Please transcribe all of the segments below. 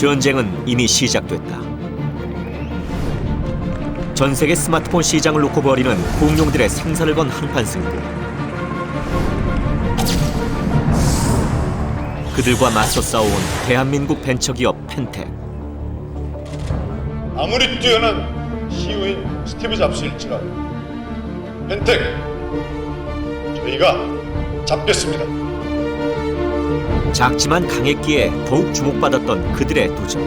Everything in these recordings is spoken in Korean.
전쟁은 이미 시작됐다. 전 세계 스마트폰 시장을 놓고 벌이는 공룡들의 생사를 건 한판 승부. 그들과 맞서 싸워온 대한민국 벤처기업 펜텍. 아무리 뛰어난 CEO인 스티브 잡스일지라도 펜텍 저희가 잡겠습니다. 작지만 강했기에 더욱 주목받았던 그들의 도전.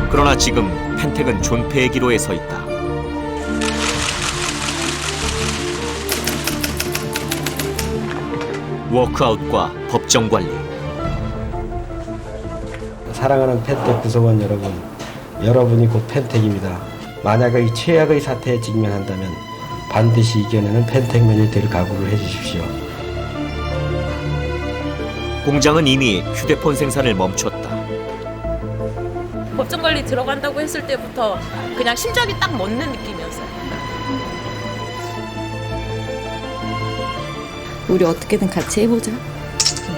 그러나 지금 펜텍은 존폐의 기로에 서 있다. 워크아웃과 법정 관리. 사랑하는 펜텍 구성원 여러분, 여러분이 곧 펜텍입니다. 만약에 이 최악의 사태에 직면한다면 반드시 이겨내는 펜텍맨이 될 각오를 해주십시오. 공장은 이미 휴대폰 생산을 멈췄다. 법정 관리 들어간다고 했을 때부터 그냥 심장이 딱 멎는 느낌이었어요. 우리 어떻게든 같이 해보자.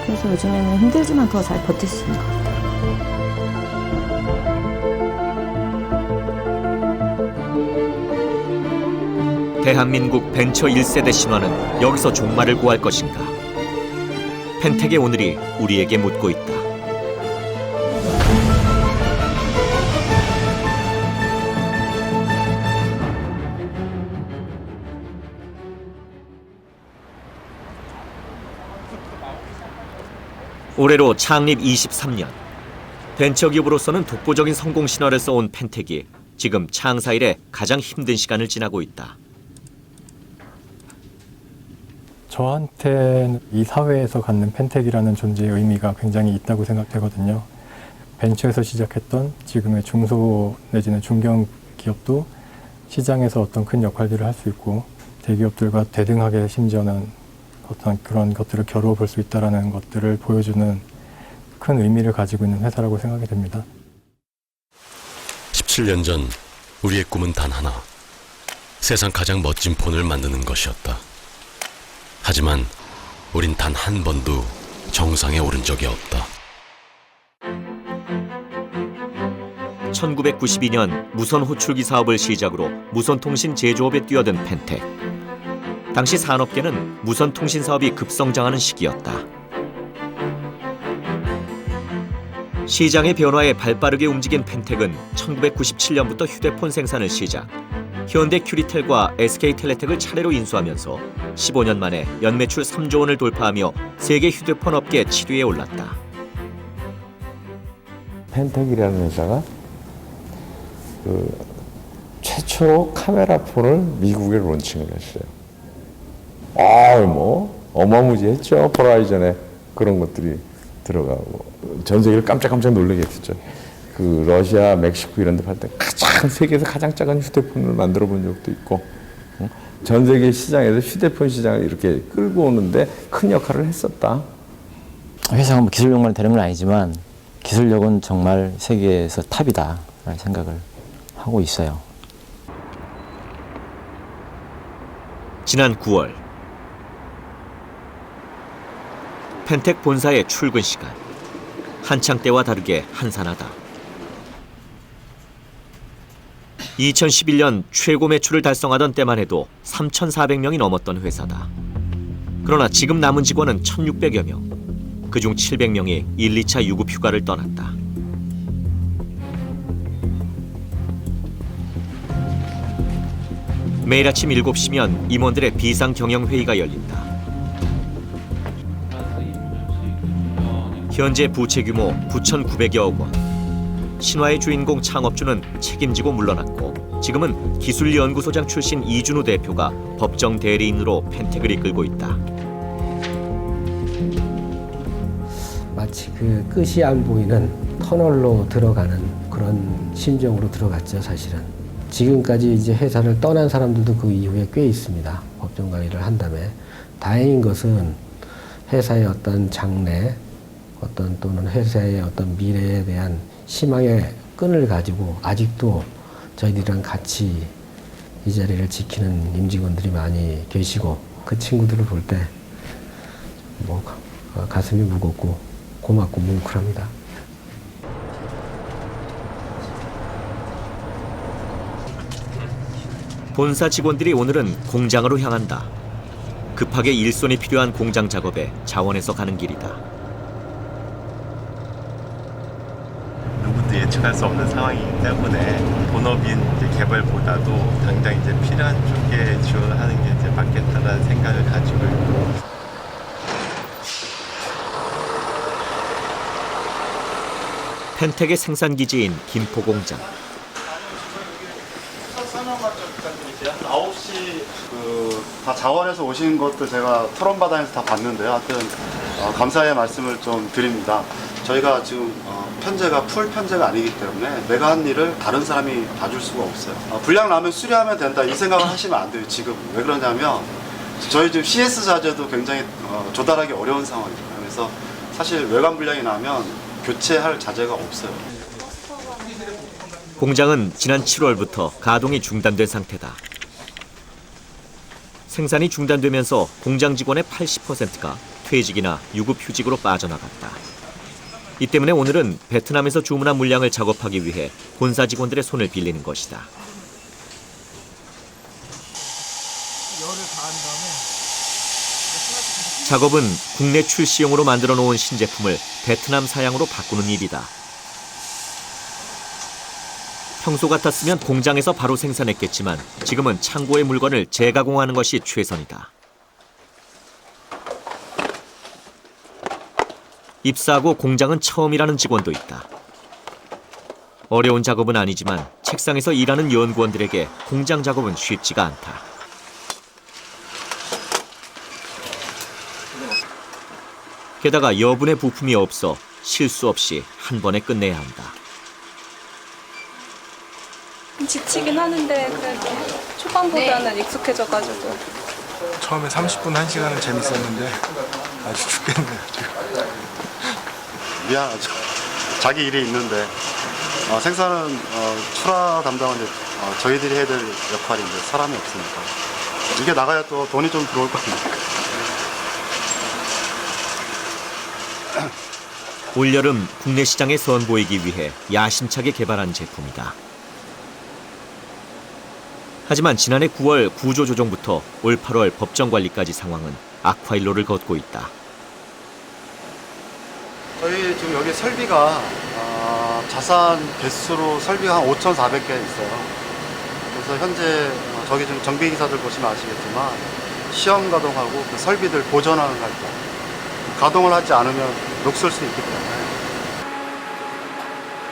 그래서 요즘에는 힘들지만 더 잘 버틸 수 있는 것 같아요. 대한민국 벤처 1세대 신화는 여기서 종말을 구할 것인가? 펜텍의 오늘이 우리에게 묻고 있다. 올해로 창립 23년. 벤처기업으로서는 독보적인 성공 신화를 써온 펜텍이 지금 창사 이래 가장 힘든 시간을 지나고 있다. 저한테는 이 사회에서 갖는 펜텍이라는 존재의 의미가 굉장히 있다고 생각되거든요. 벤처에서 시작했던 지금의 중소 내지는 중견 기업도 시장에서 어떤 큰 역할들을 할 수 있고 대기업들과 대등하게 심지어는 어떤 그런 것들을 겨루어 볼 수 있다는 것들을 보여주는 큰 의미를 가지고 있는 회사라고 생각이 됩니다. 17년 전 우리의 꿈은 단 하나, 세상 가장 멋진 폰을 만드는 것이었다. 하지만 우린 단 한 번도 정상에 오른 적이 없다. 1992년 무선 호출기 사업을 시작으로 무선통신 제조업에 뛰어든 펜텍. 당시 산업계는 무선통신 사업이 급성장하는 시기였다. 시장의 변화에 발빠르게 움직인 펜텍은 1997년부터 휴대폰 생산을 시작. 현대 큐리텔과 SK텔레텍을 차례로 인수하면서 15년 만에 연매출 3조 원을 돌파하며 세계 휴대폰 업계 7위에 올랐다. 펜텍이라는 회사가 최초로 카메라 폰을 미국에 론칭을 했어요. 어마무지했죠. 버라이전에 그런 것들이 들어가고 전 세계를 깜짝깜짝 놀라게 했죠. 그 러시아, 멕시코 이런 데 팔 때 세계에서 가장 작은 휴대폰을 만들어 본 적도 있고 전 세계 시장에서 휴대폰 시장을 이렇게 끌고 오는데 큰 역할을 했었다. 회사가 기술력만 되는 건 아니지만 기술력은 정말 세계에서 탑이다라는 생각을 하고 있어요. 지난 9월 펜텍 본사의 출근 시간. 한창 때와 다르게 한산하다. 2011년 최고 매출을 달성하던 때만 해도 3,400명이 넘었던 회사다. 그러나 지금 남은 직원은 1,600여 명. 그중 700명이 1, 2차 유급 휴가를 떠났다. 매일 아침 7시면 임원들의 비상 경영 회의가 열린다. 현재 부채 규모 9,900여억 원. 신화의 주인공 창업주는 책임지고 물러났고 지금은 기술연구소장 출신 이준우 대표가 법정 대리인으로 펜텍을 이끌고 있다. 마치 그 끝이 안 보이는 터널로 들어가는 그런 심정으로 들어갔죠, 사실은. 지금까지 이제 회사를 떠난 사람들도 그 이후에 꽤 있습니다. 법정 관리를 한 다음에. 다행인 것은 회사의 어떤 장래, 또는 회사의 어떤 미래에 대한 희망의 끈을 가지고 아직도 저희들이랑 같이 이 자리를 지키는 임직원들이 많이 계시고 그 친구들을 볼 때 가슴이 무겁고 고맙고 뭉클합니다. 본사 직원들이 오늘은 공장으로 향한다. 급하게 일손이 필요한 공장 작업에 자원해서 가는 길이다. 누구도 예측할 수 없는 상황이기 때문에 본업인 이제 개발보다도 당장 이제 필요한 쪽에 지원하는 게 이제 맞겠다라는 생각을 가지고 있고. 펜텍의 생산 기지인 김포 공장. 9시 다 자원해서 오신 것들 제가 토론바다에서 다 봤는데요. 하여튼 감사의 말씀을 좀 드립니다. 저희가 지금 편제가 풀 편제가 아니기 때문에 내가 한 일을 다른 사람이 봐줄 수가 없어요. 분량 나면 수리하면 된다 이 생각을 하시면 안 돼요. 지금 왜 그러냐면 저희 지금 CS 자재도 굉장히 조달하기 어려운 상황이에요. 그래서 사실 외관 분량이 나면 교체할 자재가 없어요. 공장은 지난 7월부터 가동이 중단된 상태다. 생산이 중단되면서 공장 직원의 80%가 퇴직이나 유급휴직으로 빠져나갔다. 이 때문에 오늘은 베트남에서 주문한 물량을 작업하기 위해 본사 직원들의 손을 빌리는 것이다. 작업은 국내 출시용으로 만들어 놓은 신제품을 베트남 사양으로 바꾸는 일이다. 평소 같았으면 공장에서 바로 생산했겠지만 지금은 창고의 물건을 재가공하는 것이 최선이다. 입사하고 공장은 처음이라는 직원도 있다. 어려운 작업은 아니지만 책상에서 일하는 연구원들에게 공장 작업은 쉽지가 않다. 게다가 여분의 부품이 없어 실수 없이 한 번에 끝내야 한다. 지치긴 하는데 그래도 초반보다는 익숙해져가지고. 처음에 30분, 1시간은 재밌었는데 아주 죽겠네요. 지금. 미안하죠. 자기 일이 있는데 생산은 출하 담당은 이제 저희들이 해야 될 역할인데 사람이 없으니까 이게 나가야 또 돈이 좀 들어올 거 아닙니까? 올여름 국내 시장에 선보이기 위해 야심차게 개발한 제품이다. 하지만 지난해 9월 구조조정부터 올 8월 법정관리까지 상황은 악화일로를 걷고 있다. 저희 지금 여기 설비가 자산 개수로 설비가 한 5,400개 있어요. 그래서 현재 저기 지금 정비기사들 보시면 아시겠지만 시험 가동하고 그 설비들 보존하는 활동 가동을 하지 않으면 녹슬 수 있기 때문에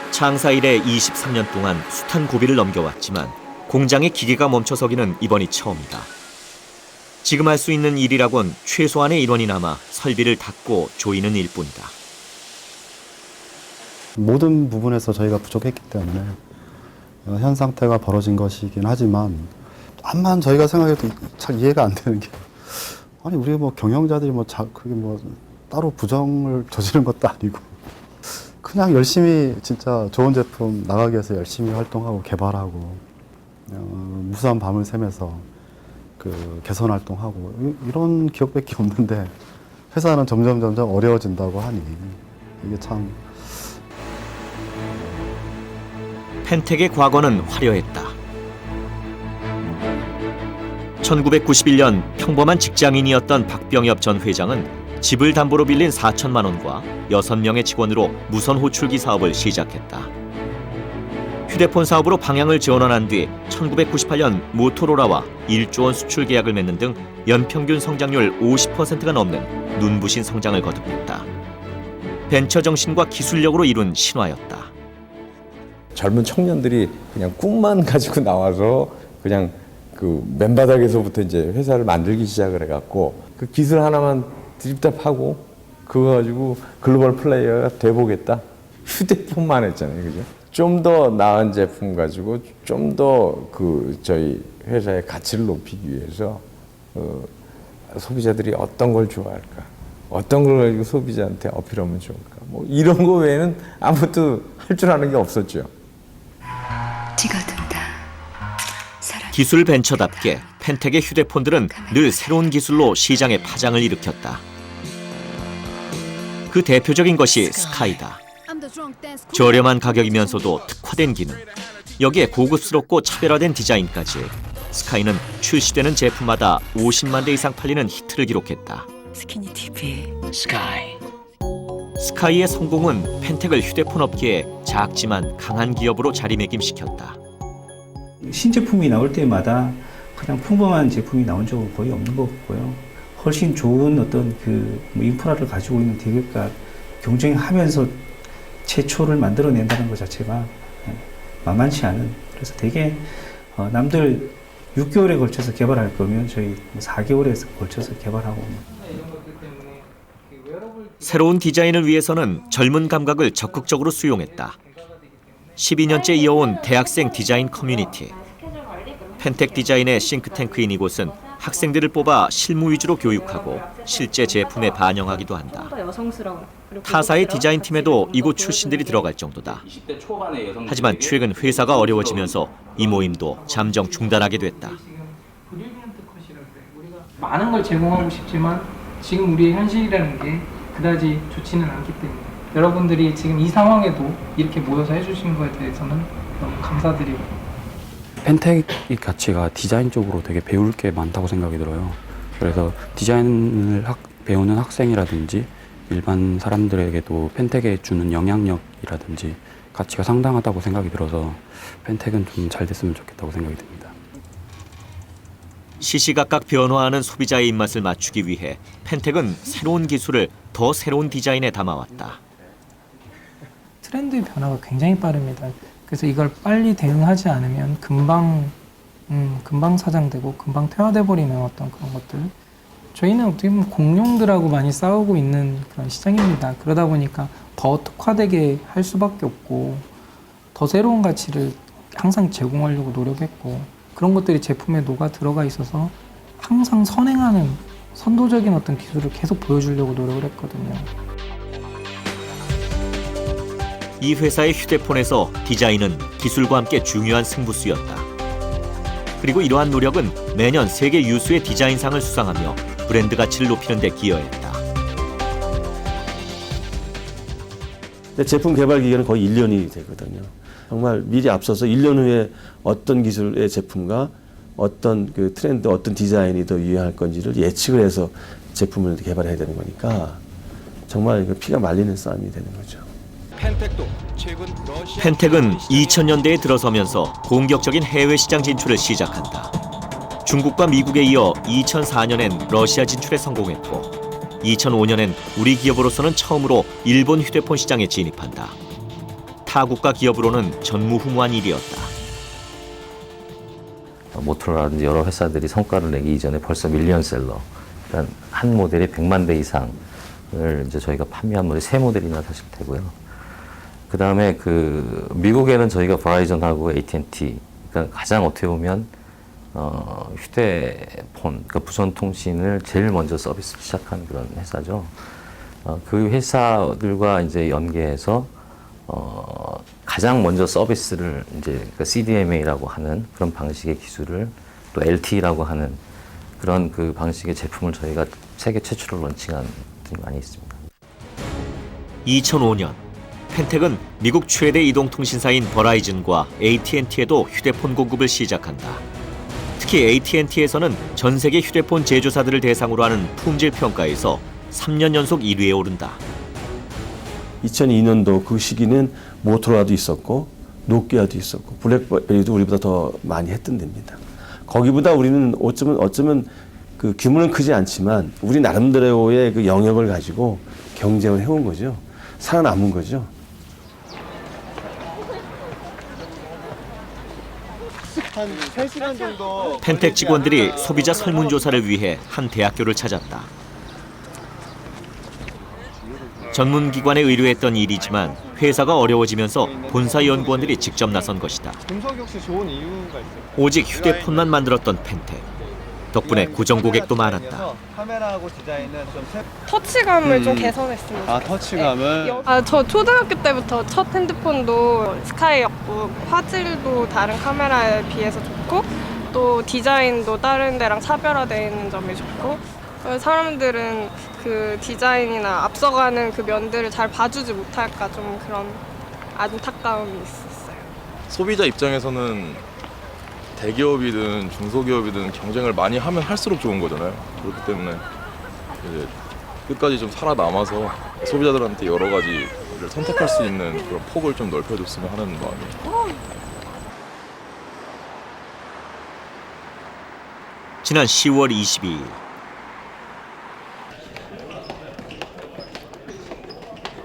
창사 이래 23년 동안 숱한 고비를 넘겨왔지만 공장의 기계가 멈춰서기는 이번이 처음이다. 지금 할 수 있는 일이라곤 최소한의 인원이 남아 설비를 닫고 조이는 일뿐이다. 모든 부분에서 저희가 부족했기 때문에 현 상태가 벌어진 것이긴 하지만 다만 저희가 생각해도 잘 이해가 안 되는 게 아니 우리 뭐 경영자들이 그게 뭐 따로 부정을 저지른 것도 아니고 그냥 열심히 진짜 좋은 제품 나가기 위해서 열심히 활동하고 개발하고 무수한 밤을 새면서 그 개선 활동하고 이런 기억밖에 없는데 회사는 점점 어려워진다고 하니 이게 참. 펜텍의 과거는 화려했다. 1991년 평범한 직장인이었던 박병엽 전 회장은 집을 담보로 빌린 4천만 원과 6명의 직원으로 무선 호출기 사업을 시작했다. 휴대폰 사업으로 방향을 전환한 뒤 1998년 모토로라와 1조 원 수출 계약을 맺는 등 연평균 성장률 50%가 넘는 눈부신 성장을 거듭했다. 벤처 정신과 기술력으로 이룬 신화였다. 젊은 청년들이 그냥 꿈만 가지고 나와서 그냥 그 맨바닥에서부터 이제 회사를 만들기 시작을 해갖고 그 기술 하나만 드립답하고 그거 가지고 글로벌 플레이어가 돼보겠다. 휴대폰만 했잖아요, 그죠? 좀 더 나은 제품 가지고 좀 더 그 저희 회사의 가치를 높이기 위해서 소비자들이 어떤 걸 좋아할까, 어떤 걸 가지고 소비자한테 어필하면 좋을까, 뭐 이런 거 외에는 아무것도 할 줄 아는 게 없었죠. 기술 벤처답게 펜텍의 휴대폰들은 늘 새로운 기술로 시장에 파장을 일으켰다. 그 대표적인 것이 스카이다. 저렴한 가격이면서도 특화된 기능, 여기에 고급스럽고 차별화된 디자인까지 스카이는 출시되는 제품마다 50만 대 이상 팔리는 히트를 기록했다. 스키니 TV. 스카이의 성공은 펜텍을 휴대폰 업계에 작지만 강한 기업으로 자리매김시켰다. 신제품이 나올 때마다 그냥 평범한 제품이 나온 적은 거의 없는 것 같고요. 훨씬 좋은 어떤 그 인프라를 가지고 있는 기업과 경쟁하면서 최초를 만들어낸다는 것 자체가 만만치 않은, 그래서 되게 남들 6개월에 걸쳐서 개발할 거면 저희 4개월에 걸쳐서 개발하고. 새로운 디자인을 위해서는 젊은 감각을 적극적으로 수용했다. 12년째 이어온 대학생 디자인 커뮤니티. 펜텍 디자인의 싱크탱크인 이곳은 학생들을 뽑아 실무 위주로 교육하고 실제 제품에 반영하기도 한다. 타사의 디자인팀에도 이곳 출신들이 들어갈 정도다. 하지만 최근 회사가 어려워지면서 이 모임도 잠정 중단하게 됐다. 많은 걸 제공하고 싶지만 지금 우리의 현실이라는 게 그다지 좋지는 않기 때문에 여러분들이 지금 이 상황에도 이렇게 모여서 해주신 거에 대해서는 너무 감사드리고. 펜텍의 가치가 디자인 쪽으로 되게 배울 게 많다고 생각이 들어요. 그래서 디자인을 배우는 학생이라든지 일반 사람들에게도 펜텍에 주는 영향력이라든지 가치가 상당하다고 생각이 들어서 펜텍은 좀 잘 됐으면 좋겠다고 생각이 듭니다. 시시각각 변화하는 소비자의 입맛을 맞추기 위해 펜텍은 새로운 기술을 더 새로운 디자인에 담아왔다. 트렌드의 변화가 굉장히 빠릅니다. 그래서 이걸 빨리 대응하지 않으면 금방 사장되고 금방 퇴화돼 버리는 어떤 그런 것들. 저희는 어떻게 보면 공룡들하고 많이 싸우고 있는 그런 시장입니다. 그러다 보니까 더 특화되게 할 수밖에 없고 더 새로운 가치를 항상 제공하려고 노력했고 그런 것들이 제품에 녹아 들어가 있어서 항상 선행하는 선도적인 어떤 기술을 계속 보여주려고 노력을 했거든요. 이 회사의 휴대폰에서 디자인은 기술과 함께 중요한 승부수였다. 그리고 이러한 노력은 매년 세계 유수의 디자인상을 수상하며 브랜드 가치를 높이는 데 기여했다. 제품 개발 기간은 거의 1년이 되거든요. 정말 미리 앞서서 1년 후에 어떤 기술의 제품과 어떤 그 트렌드, 어떤 디자인이 더 유행할 건지를 예측을 해서 제품을 개발해야 되는 거니까 정말 피가 말리는 싸움이 되는 거죠. 펜텍은 2000년대에 들어서면서 공격적인 해외 시장 진출을 시작한다. 중국과 미국에 이어 2004년엔 러시아 진출에 성공했고 2005년엔 우리 기업으로서는 처음으로 일본 휴대폰 시장에 진입한다. 타국가 기업으로는 전무후무한 일이었다. 모토로라든지 여러 회사들이 성과를 내기 이전에 벌써 밀리언셀러, 그러니까 한 모델에 100만 대 이상을 이제 저희가 판매한 모델이 3모델이나 사실 되고요. 그 다음에 미국에는 저희가 버라이전하고 AT&T, 그러니까 가장 어떻게 보면 휴대폰, 그러니까 무선 통신을 제일 먼저 서비스 시작한 그런 회사죠. 그 회사들과 이제 연계해서 가장 먼저 서비스를 이제 그러니까 CDMA라고 하는 그런 방식의 기술을 또 LTE라고 하는 그런 그 방식의 제품을 저희가 세계 최초로 런칭한 분이 많이 있습니다. 2005년 펜텍은 미국 최대 이동통신사인 버라이즌과 AT&T에도 휴대폰 공급을 시작한다. 특히 AT&T에서는 전 세계 휴대폰 제조사들을 대상으로 하는 품질 평가에서 3년 연속 1위에 오른다. 2002년도 그 시기는 모토로라도 있었고 노키아도 있었고 블랙베리도 우리보다 더 많이 했던 데입니다. 거기보다 우리는 어쩌면 그 규모는 크지 않지만 우리 나름대로의 그 영역을 가지고 경쟁을 해온 거죠. 살아남은 거죠. 한 3시간 정도 펜텍 직원들이 소비자 설문조사를 위해 한 대학교를 찾았다. 전문기관에 의뢰했던 일이지만 회사가 어려워지면서 본사 연구원들이 직접 나선 것이다. 금속 역시 좋은 이유가 있어요. 오직 휴대폰만 만들었던 펜텍. 덕분에 고정 고객도 많았다. 카메라하고 디자인은 좀 터치감을 좀 개선했습니다. 아, 터치감을? 저 초등학교 때부터 첫 핸드폰도 스카이였고 화질도 다른 카메라에 비해서 좋고 또 디자인도 다른 데랑 차별화되어 있는 점이 좋고 사람들은 그 디자인이나 앞서가는 그 면들을 잘 봐주지 못할까 좀 그런 안타까움이 있었어요. 소비자 입장에서는 대기업이든 중소기업이든 경쟁을 많이 하면 할수록 좋은 거잖아요. 그렇기 때문에 이제 끝까지 좀 살아남아서 소비자들한테 여러 가지를 선택할 수 있는 그런 폭을 좀 넓혀줬으면 하는 마음이에요. 지난 10월 22일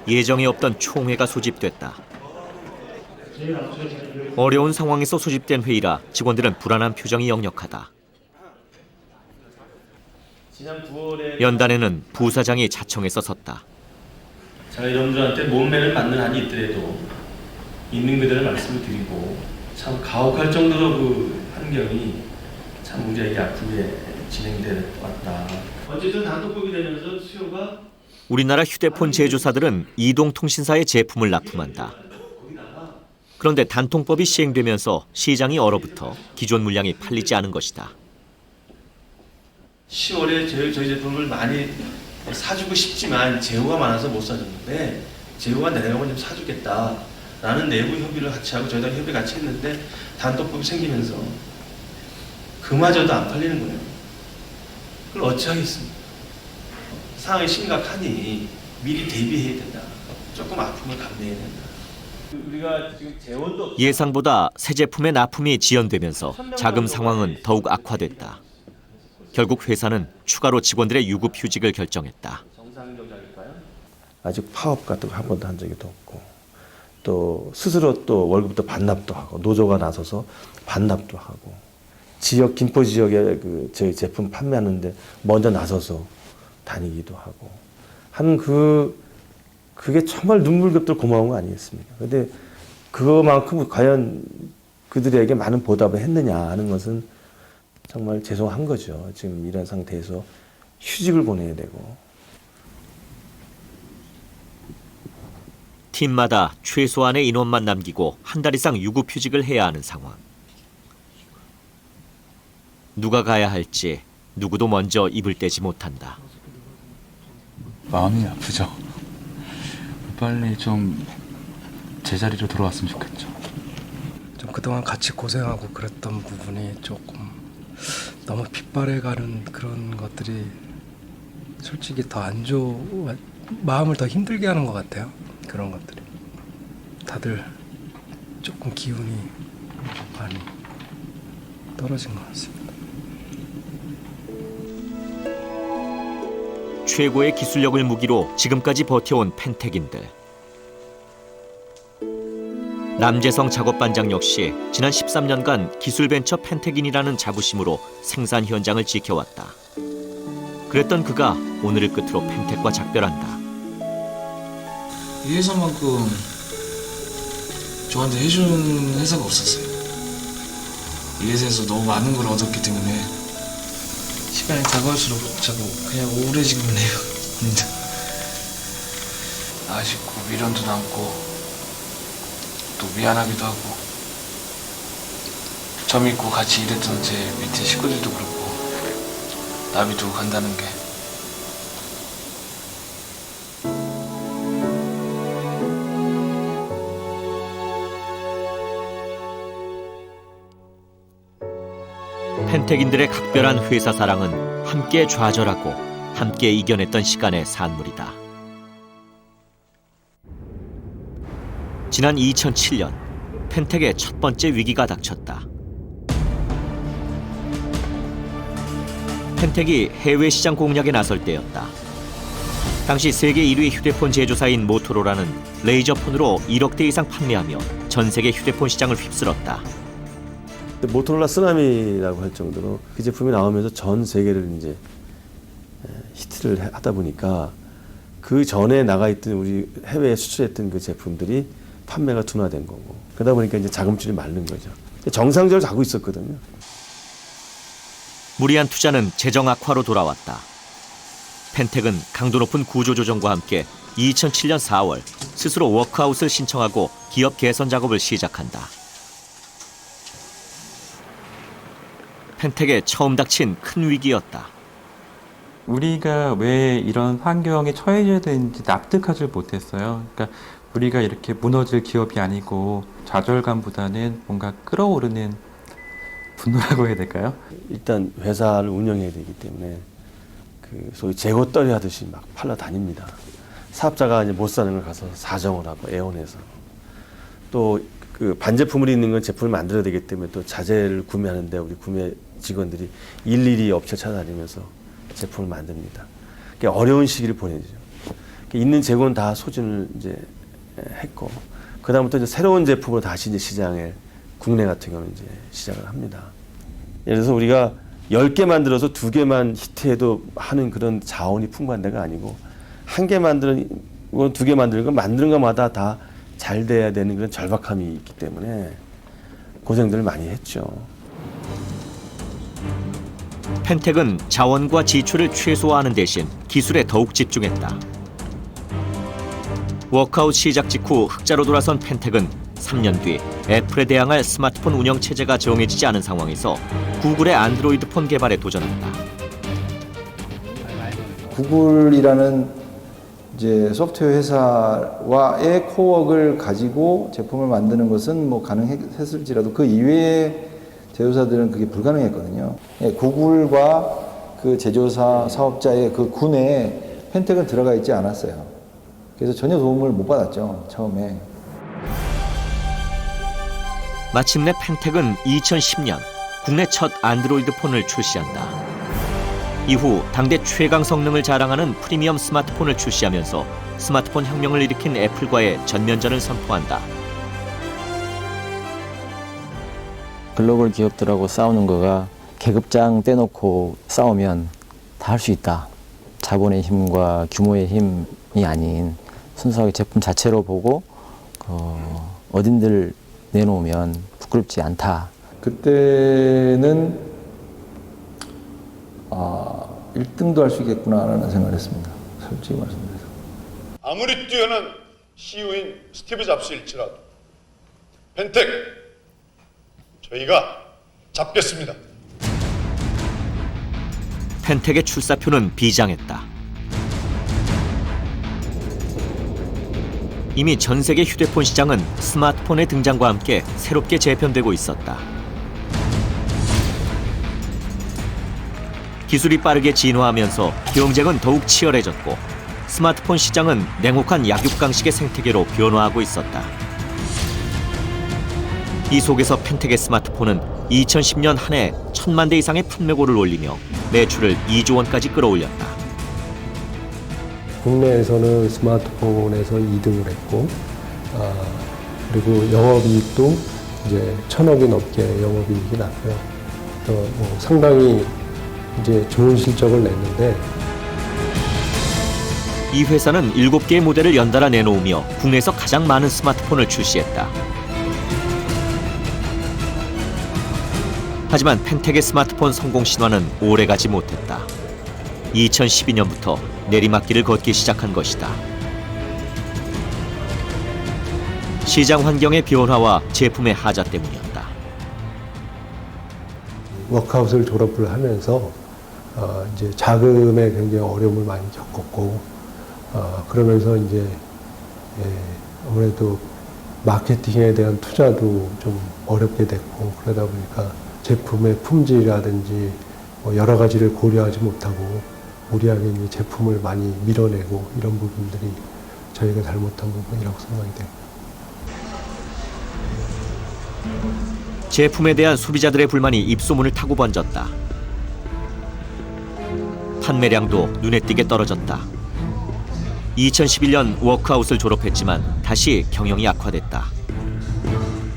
예정에 없던 총회가 소집됐다. 어려운 상황에서 소집된 회의라 직원들은 불안한 표정이 역력하다. 연단에는 부사장이 자청해서 섰다. 제가 여러분들한테 몸매를 맞는 한이 있더라도 있는 그대로 말씀을 드리고 참 가혹할 정도로 그 환경이 참 우리에게 아프게 진행돼 왔다. 어쨌든 단독법이 되면서 수요가 우리나라 휴대폰 제조사들은 이동통신사의 제품을 납품한다. 그런데 단통법이 시행되면서 시장이 얼어붙어 기존 물량이 팔리지 않은 것이다. 10월에 저희 제품을 많이 사주고 싶지만 재고가 많아서 못 사줬는데 재고가 내려가면 좀 사주겠다라는 내부 협의를 같이 하고 저희랑 협의 같이 했는데 단독법이 생기면서 그마저도 안 팔리는 거예요. 그걸 어찌하겠습니까? 상황이 심각하니 미리 대비해야 된다. 조금 아픔을 감내해야 된다. 우리가 지금 재원도 예상보다 새 제품의 납품이 지연되면서 자금 상황은 더욱 악화됐다. 결국 회사는 추가로 직원들의 유급 휴직을 결정했다. 아직 파업 같은 거 한 번도 한 적이 없고 또 스스로 또 월급도 반납도 하고 노조가 나서서 반납도 하고 지역 김포 지역에 그 저희 제품 판매하는데 먼저 나서서 다니기도 하고 하는 그게 정말 눈물겹도록 고마운 거 아니겠습니까? 근데 그거만큼 과연 그들에게 많은 보답을 했느냐 하는 것은 정말 죄송한 거죠. 지금 이런 상태에서 휴직을 보내야 되고. 팀마다 최소한의 인원만 남기고 한 달 이상 유급 휴직을 해야 하는 상황. 누가 가야 할지 누구도 먼저 입을 떼지 못한다. 마음이 아프죠. 빨리 좀 제자리로 돌아왔으면 좋겠죠. 좀 그동안 같이 고생하고 그랬던 부분이 조금 너무 빗발해가는 그런 것들이 솔직히 더 안 좋아, 마음을 더 힘들게 하는 것 같아요. 그런 것들이 다들 조금 기운이 많이 떨어진 것 같습니다. 최고의 기술력을 무기로 지금까지 버텨온 펜텍인들. 남재성 작업반장 역시 지난 13년간 기술벤처 펜텍인이라는 자부심으로 생산 현장을 지켜왔다. 그랬던 그가 오늘을 끝으로 펜텍과 작별한다. 이 회사만큼 저한테 해준 회사가 없었어요. 이 회사에서 너무 많은 걸 얻었기 때문에 시간이 다가올수록 자꾸 그냥 우울해지기만 해요. 아쉽고 미련도 남고 또 미안하기도 하고 저 믿고 같이 일했던 제 밑에 식구들도 그렇고 나비도 간다는 게 펜텍인들의 각별한 회사 사랑은 함께 좌절하고 함께 이겨냈던 시간의 산물이다. 지난 2007년 펜텍의 첫 번째 위기가 닥쳤다. 펜텍이 해외 시장 공략에 나설 때였다. 당시 세계 1위 휴대폰 제조사인 모토로라는 레이저폰으로 1억 대 이상 판매하며 전 세계 휴대폰 시장을 휩쓸었다. 모토로라 쓰나미라고 할 정도로 그 제품이 나오면서 전 세계를 이제 히트를 하다 보니까 그 전에 나가 있던 우리 해외에 수출했던 그 제품들이 판매가 둔화된 거고 그러다 보니까 이제 자금줄이 마른 거죠. 정상적으로 가고 있었거든요. 무리한 투자는 재정 악화로 돌아왔다. 펜텍은 강도 높은 구조조정과 함께 2007년 4월 스스로 워크아웃을 신청하고 기업 개선 작업을 시작한다. 펜텍에 처음 닥친 큰 위기였다. 우리가 왜 이런 환경에 처해져야 되는지 납득하지 못했어요. 그러니까 우리가 이렇게 무너질 기업이 아니고 좌절감보다는 뭔가 끌어오르는 분노라고 해야 될까요? 일단 회사를 운영해야 되기 때문에 그 소위 재고떨이 하듯이 막 팔러 다닙니다. 사업자가 이제 못 사는 걸 가서 사정을 하고 애원해서 또 그 반제품을 있는 건 제품을 만들어야 되기 때문에 또 자재를 구매하는데 우리 구매 직원들이 일일이 업체 찾아다니면서 제품을 만듭니다. 그러니까 어려운 시기를 보내죠. 그러니까 있는 재고는 다 소진을 이제 했고 그 다음부터 이제 새로운 제품으로 다시 이제 시장에 국내 같은 경우는 이제 시작을 합니다. 예를 들어서 우리가 10개 만들어서 2개만 히트해도 하는 그런 자원이 풍부한 데가 아니고 1개 만드는 건 2개 만드는 건 만드는 것마다 다 잘 돼야 되는 그런 절박함이 있기 때문에 고생들을 많이 했죠. 펜텍은 자원과 지출을 최소화하는 대신 기술에 더욱 집중했다. 워크아웃 시작 직후 흑자로 돌아선 펜텍은 3년 뒤 애플에 대항할 스마트폰 운영 체제가 정해지지 않은 상황에서 구글의 안드로이드 폰 개발에 도전한다. 구글이라는 이제 소프트웨어 회사와의 코어를 가지고 제품을 만드는 것은 뭐 가능했을지라도 그 이외의 제조사들은 그게 불가능했거든요. 구글과 그 제조사 사업자의 그 군에 펜텍은 들어가 있지 않았어요. 그래서 전혀 도움을 못 받았죠, 처음에. 마침내 펜텍은 2010년 국내 첫 안드로이드 폰을 출시한다. 이후 당대 최강 성능을 자랑하는 프리미엄 스마트폰을 출시하면서 스마트폰 혁명을 일으킨 애플과의 전면전을 선포한다. 글로벌 기업들하고 싸우는 거가 계급장 떼놓고 싸우면 다 할 수 있다. 자본의 힘과 규모의 힘이 아닌 순수하게 제품 자체로 보고 어딘들 내놓으면 부끄럽지 않다. 그때는 1등도 할 수 있겠구나라는 생각을 했습니다. 솔직히 말씀드려서. 아무리 뛰어난 CEO인 스티브 잡스일지라도 펜텍 저희가 잡겠습니다. 펜텍의 출사표는 비장했다. 이미 전 세계 휴대폰 시장은 스마트폰의 등장과 함께 새롭게 재편되고 있었다. 기술이 빠르게 진화하면서 경쟁은 더욱 치열해졌고 스마트폰 시장은 냉혹한 약육강식의 생태계로 변화하고 있었다. 이 속에서 펜텍의 스마트폰은 2010년 한 해 1,000만 대 이상의 판매고를 올리며 매출을 2조 원까지 끌어올렸다. 국내에서는 스마트폰에서 2등을 했고, 그리고 영업이익도 이제 1,000억이 넘게 영업이익이 났고요. 뭐 상당히 이제 좋은 실적을 냈는데, 이 회사는 7개의 모델을 연달아 내놓으며 국내에서 가장 많은 스마트폰을 출시했다. 하지만 펜텍의 스마트폰 성공 신화는 오래가지 못했다. 2012년부터 내리막길을 걷기 시작한 것이다. 시장 환경의 변화와 제품의 하자 때문이었다. 워크아웃을 졸업을 하면서 이제 자금에 굉장히 어려움을 많이 겪었고, 그러면서 이제 아무래도 마케팅에 대한 투자도 좀 어렵게 됐고, 그러다 보니까 제품의 품질이라든지 뭐 여러 가지를 고려하지 못하고 무리하게 이제 제품을 많이 밀어내고 이런 부분들이 저희가 잘못한 부분이라고 생각이 됩니다. 제품에 대한 소비자들의 불만이 입소문을 타고 번졌다. 판매량도 눈에 띄게 떨어졌다. 2011년 워크아웃을 졸업했지만 다시 경영이 악화됐다.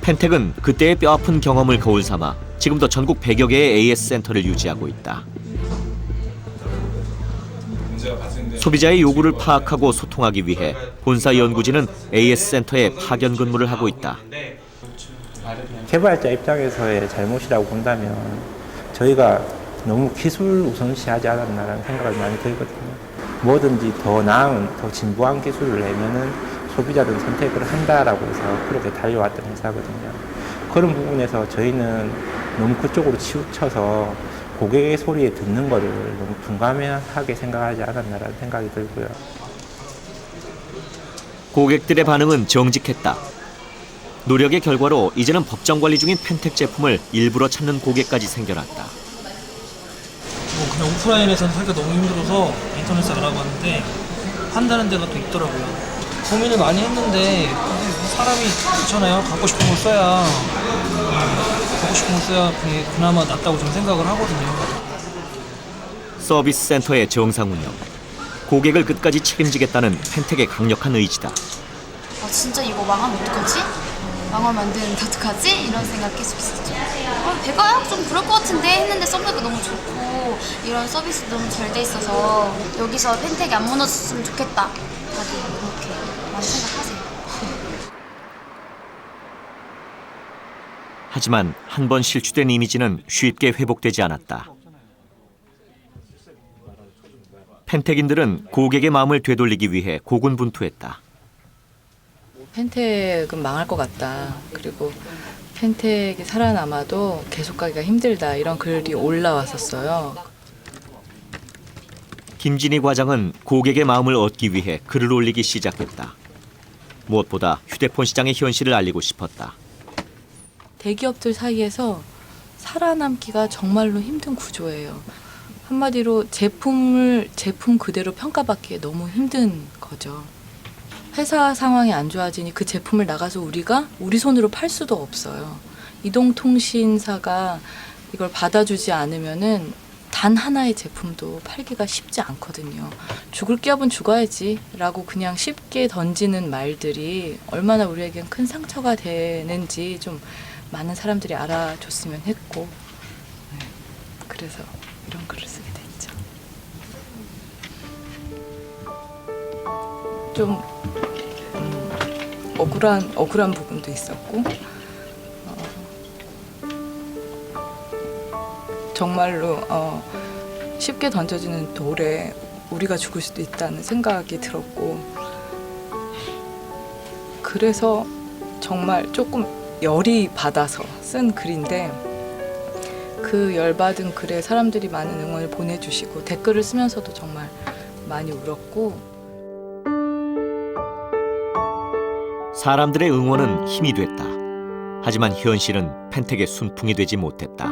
펜텍은 그때의 뼈아픈 경험을 거울 삼아 지금도 전국 100여 개의 AS 센터를 유지하고 있다. 소비자의 요구를 파악하고 소통하기 위해 본사 연구진은 AS 센터에 파견 근무를 하고 있다. 개발자 입장에서의 잘못이라고 본다면 저희가 너무 기술 우선시하지 않았나라는 생각을 많이 들거든요. 뭐든지 더 나은, 더 진보한 기술을 내면은 소비자들은 선택을 한다라고 해서 그렇게 달려왔던 회사거든요. 그런 부분에서 저희는 너무 그쪽으로 치우쳐서 고객의 소리에 듣는 거를 너무 둔감하게 생각하지 않았나라는 생각이 들고요. 고객들의 반응은 정직했다. 노력의 결과로 이제는 법정 관리 중인 펜텍 제품을 일부러 찾는 고객까지 생겨났다. 그냥 오프라인에서는 사기가 너무 힘들어서 인터넷에서 알아봤는데 한다는 데가 또 있더라고요. 고민을 많이 했는데 사람이 그렇잖아요. 갖고 싶은 걸 써야 그게 그나마 낫다고 좀 생각을 하거든요. 서비스 센터의 정상 운영. 고객을 끝까지 책임지겠다는 펜텍의 강력한 의지다. 진짜 이거 망하면 어떡하지? 망하면 안 되는데 어떡하지? 이런 생각 계속 있었죠. 배가요? 좀 그럴 것 같은데 했는데 서비스가 너무 좋고 이런 서비스 너무 잘 돼 있어서 여기서 펜텍이 안 무너졌으면 좋겠다. 다들 그렇게 많이 생각하세요. 하지만 한 번 실추된 이미지는 쉽게 회복되지 않았다. 펜텍인들은 고객의 마음을 되돌리기 위해 고군분투했다. 펜텍은 망할 것 같다. 그리고 펜텍이 살아남아도 계속 가기가 힘들다. 이런 글이 올라왔었어요. 김진희 과장은 고객의 마음을 얻기 위해 글을 올리기 시작했다. 무엇보다 휴대폰 시장의 현실을 알리고 싶었다. 대기업들 사이에서 살아남기가 정말로 힘든 구조예요. 한마디로 제품 그대로 평가받기에 너무 힘든 거죠. 회사 상황이 안 좋아지니 그 제품을 나가서 우리 손으로 팔 수도 없어요. 이동통신사가 이걸 받아주지 않으면은 단 하나의 제품도 팔기가 쉽지 않거든요. 죽을 기업은 죽어야지 라고 그냥 쉽게 던지는 말들이 얼마나 우리에겐 큰 상처가 되는지 좀 많은 사람들이 알아줬으면 했고, 그래서 이런 글을 쓰게 됐죠. 좀 억울한 부분도 있었고, 정말로 쉽게 던져지는 돌에 우리가 죽을 수도 있다는 생각이 들었고, 그래서 정말 조금 열이 받아서 쓴 글인데, 그 열받은 글에 사람들이 많은 응원을 보내주시고 댓글을 쓰면서도 정말 많이 울었고, 사람들의 응원은 힘이 됐다. 하지만 현실은 펜텍의 순풍이 되지 못했다.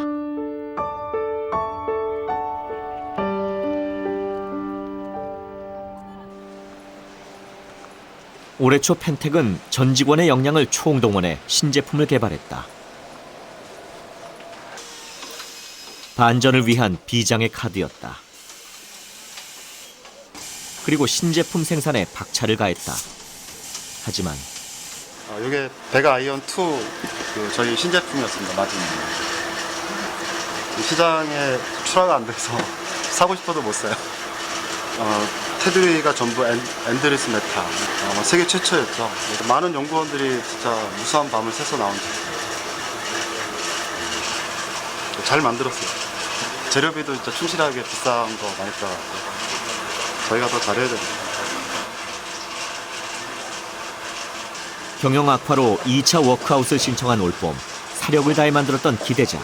올해 초 펜텍은 전 직원의 역량을 총동원해 신제품을 개발했다. 반전을 위한 비장의 카드였다. 그리고 신제품 생산에 박차를 가했다. 하지만 이게 베가 아이언 2 저희 신제품이었습니다. 맞은 시장에 출하가 안 돼서 사고 싶어도 못 사요. 테두리가 전부 엔드리스 메타, 세계 최초였죠. 많은 연구원들이 진짜 무수한 밤을 새서 나온 제품. 잘 만들었어요. 재료비도 진짜 충실하게 비싼 거 많이 들어갔고 저희가 더 잘해야 됩니다. 경영 악화로 2차 워크아웃을 신청한 올봄, 사력을 다해 만들었던 기대작.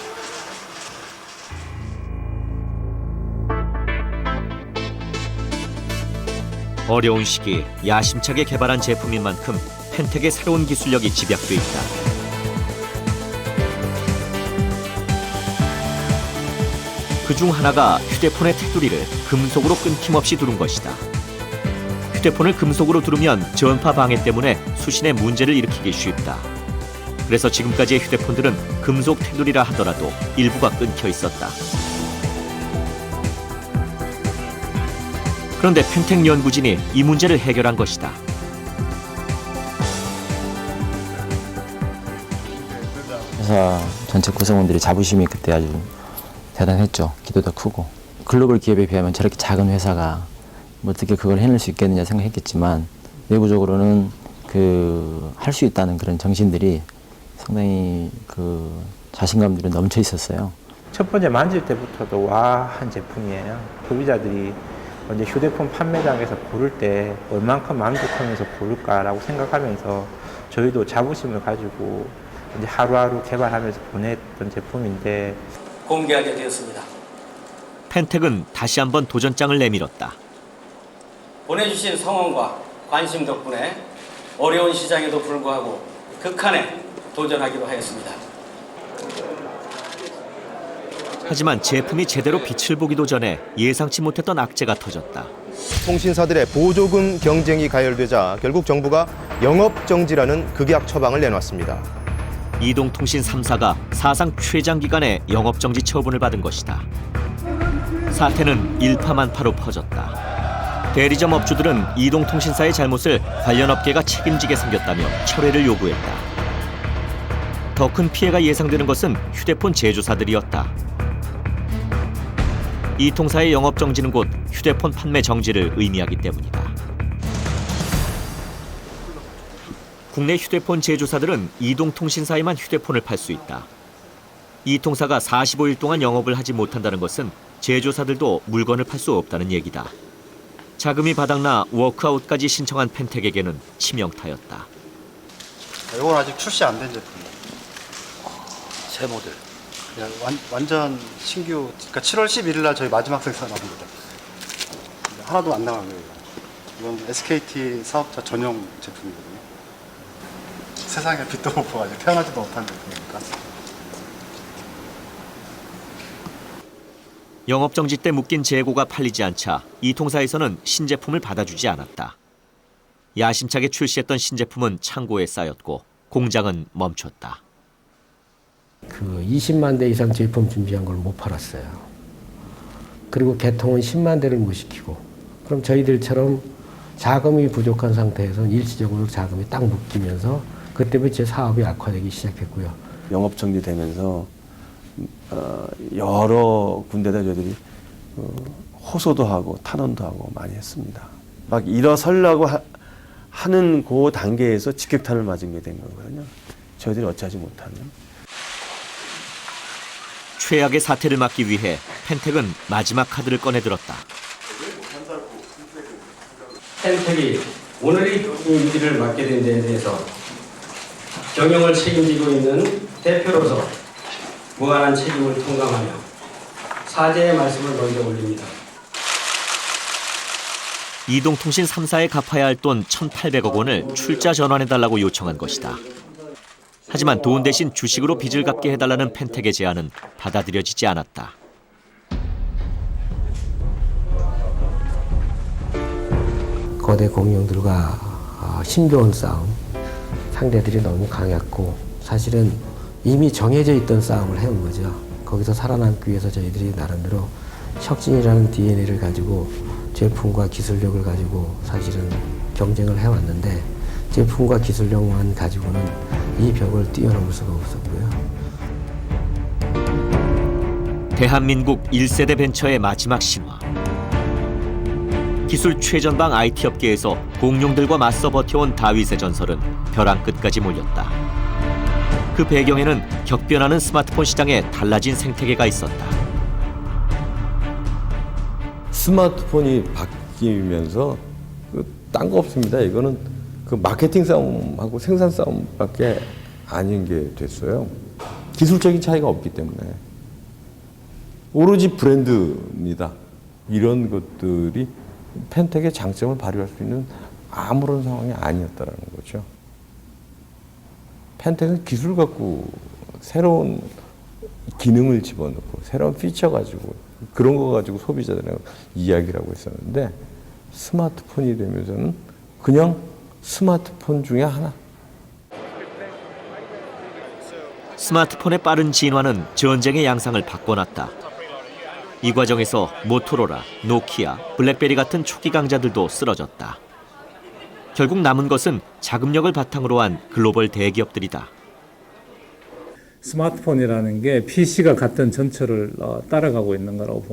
어려운 시기 야심차게 개발한 제품인 만큼 펜텍의 새로운 기술력이 집약돼 있다. 그중 하나가 휴대폰의 테두리를 금속으로 끊김없이 두른 것이다. 휴대폰을 금속으로 두르면 전파 방해 때문에 수신에 문제를 일으키기 쉽다. 그래서 지금까지의 휴대폰들은 금속 테두리라 하더라도 일부가 끊겨 있었다. 그런데 펜텍 연구진이 이 문제를 해결한 것이다. 회사 전체 구성원들이 자부심이 그때 아주 대단했죠. 기도도 크고. 글로벌 기업에 비하면 저렇게 작은 회사가 어떻게 그걸 해낼 수 있겠느냐 생각했겠지만, 내부적으로는 할 수 있다는 그런 정신들이 상당히 자신감들이 넘쳐 있었어요. 첫 번째 만질 때부터도 와한 제품이에요. 소비자들이 이제 휴대폰 판매장에서 고를 때 얼만큼 만족하면서 고를까라고 생각하면서 저희도 자부심을 가지고 이제 하루하루 개발하면서 보냈던 제품인데 공개하게 되었습니다. 펜텍은 다시 한번 도전장을 내밀었다. 보내주신 성원과 관심 덕분에 어려운 시장에도 불구하고 극한에 도전하기로 하였습니다. 하지만 제품이 제대로 빛을 보기도 전에 예상치 못했던 악재가 터졌다. 통신사들의 보조금 경쟁이 가열되자 결국 정부가 영업정지라는 극약 처방을 내놨습니다. 이동통신 3사가 사상 최장기간의 영업정지 처분을 받은 것이다. 사태는 일파만파로 퍼졌다. 대리점 업주들은 이동통신사의 잘못을 관련 업계가 책임지게 생겼다며 철회를 요구했다. 더 큰 피해가 예상되는 것은 휴대폰 제조사들이었다. 이 통사의 영업정지는 곧 휴대폰 판매 정지를 의미하기 때문이다. 국내 휴대폰 제조사들은 이동통신사에만 휴대폰을 팔 수 있다. 이 통사가 45일 동안 영업을 하지 못한다는 것은 제조사들도 물건을 팔 수 없다는 얘기다. 자금이 바닥나 워크아웃까지 신청한 펜텍에게는 치명타였다. 이건 아직 출시 안 된 제품이에요. 새 모델. 그냥 완전 신규. 그러니까 7월 11일 날 저희 마지막 생산합니다. 하나도 안 나가고요. 이건 SKT 사업자 전용 제품이거든요. 세상에 빛도 못 보아요. 태어나지도 못한 제품이니까. 영업정지 때 묶인 재고가 팔리지 않자 이 통사에서는 신제품을 받아주지 않았다. 야심차게 출시했던 신제품은 창고에 쌓였고 공장은 멈췄다. 그 20만 대 이상 제품 준비한 걸 못 팔았어요. 그리고 개통은 10만 대를 못 시키고, 그럼 저희들처럼 자금이 부족한 상태에서 일시적으로 자금이 딱 묶이면서 그때부터 제 사업이 악화되기 시작했고요. 영업정지되면서 여러 군데다 저희들이 호소도 하고 탄원도 하고 많이 했습니다. 막 일어서려고 하는 그 단계에서 직격탄을 맞은 게 된 거거든요. 저희들이 어찌하지 못하는. 최악의 사태를 막기 위해 펜텍은 마지막 카드를 꺼내들었다. 펜텍이 오늘의 이 일을 맡게 된 데에 대해서 경영을 책임지고 있는 대표로서 무한한 책임을 통감하며 사죄의 말씀을 먼저 올립니다. 이동통신 3사에 갚아야 할 돈 1,800억 원을 출자 전환해달라고 요청한 것이다. 하지만 돈 대신 주식으로 빚을 갚게 해달라는 펜텍의 제안은 받아들여지지 않았다. 거대 공룡들과 힘겨운 싸움, 상대들이 너무 강했고 사실은 이미 정해져 있던 싸움을 해온 거죠. 거기서 살아남기 위해서 저희들이 나름대로 혁신이라는 DNA를 가지고 제품과 기술력을 가지고 사실은 경쟁을 해왔는데 제품과 기술력만 가지고는 이 벽을 뛰어넘을 수가 없었고요. 대한민국 1세대 벤처의 마지막 신화. 기술 최전방 IT 업계에서 공룡들과 맞서 버텨온 다윗의 전설은 벼랑 끝까지 몰렸다. 그 배경에는 격변하는 스마트폰 시장에 달라진 생태계가 있었다. 스마트폰이 바뀌면서 딴 거 없습니다. 이거는 그 마케팅 싸움하고 생산 싸움밖에 아닌 게 됐어요. 기술적인 차이가 없기 때문에 오로지 브랜드입니다. 이런 것들이 펜텍의 장점을 발휘할 수 있는 아무런 상황이 아니었다라는 거죠. 펜텍은 기술 갖고 새로운 기능을 집어넣고 새로운 피처 가지고 그런 거 가지고 소비자들이랑 이야기를 하고 있었는데 스마트폰이 되면서는 그냥 스마트폰 중에 하나. 스마트폰의 빠른 진화는 전쟁의 양상을 바꿔놨다. 이 과정에서 모토로라, 노키아, 블랙베리 같은 초기 강자들도 쓰러졌다. 결국 남은 것은 자금력을 바탕으로 한 글로벌 대기업들이다. 스마트폰이라는 게 PC가 갔던 전철을 따라가고 있는 거라고